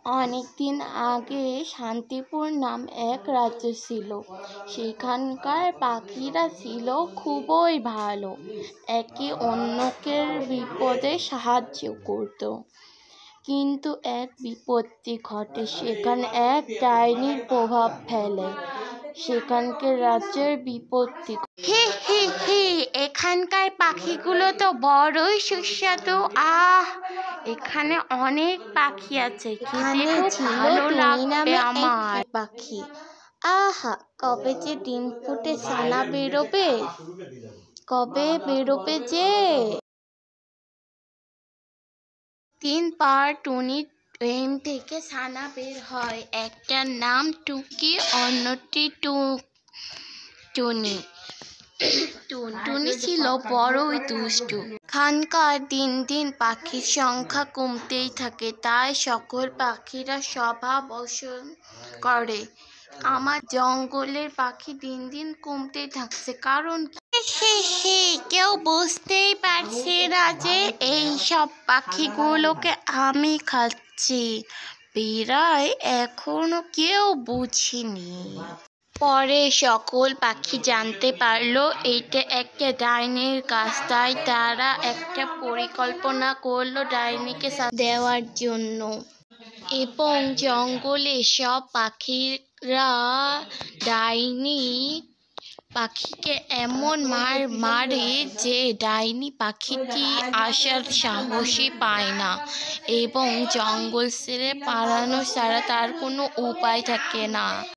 অনেকদিন আগে শান্তিপুর নাম এক রাজ্য ছিল। সেখানকার পাখিরা ছিল খুবই ভালো, একে অন্যকে বিপদে সাহায্য করত। কিন্তু এক বিপত্তি ঘটে, সেখানে এক ডাইনির প্রভাব ফেলে সেখানকার রাজ্যের বিপত্তি। হি হি হি, এখানকার পাখিগুলো তো বড়ই সুস্বাদু। এখানে অনেক পাখি আছে, খেতে খুব ভালো লাগবে আমার। পাখি, আহা, কবে যে ডিম ফুটে ছানা বেরোবে, কবে বেরোবে যে। তিন পার টুনির ডিম থেকে ছানা বের হয়, একটার নাম টুকি, অন্যটি টুনি। টুনটুনি ছিল বড়ই দুষ্টু। এখানকার দিন দিন পাখির সংখ্যা কমতেই থাকে, তাই সকল পাখিরা সভা বসন করে। আমার জঙ্গলের পাখি দিন দিন কমতেই থাকছে, কারণ কেউ বুঝতেই পারছে না যে এই সব পাখিগুলোকে আমি খাচ্ছি। বিড়াল এখনো কেউ বুঝিনি। পরে সকল পাখি জানতে পারলো এইটা একটা ডাইনির কাজ, তাই তারা একটা পরিকল্পনা করলো ডাইনিকে দেওয়ার জন্য। এবং জঙ্গলে সব পাখিরা ডাইনি পাখিকে এমন মারে যে ডাইনি পাখিটি আসার সাহসই পায় না, এবং জঙ্গল ছেড়ে পালানো ছাড়া তার কোনো উপায় থাকে না।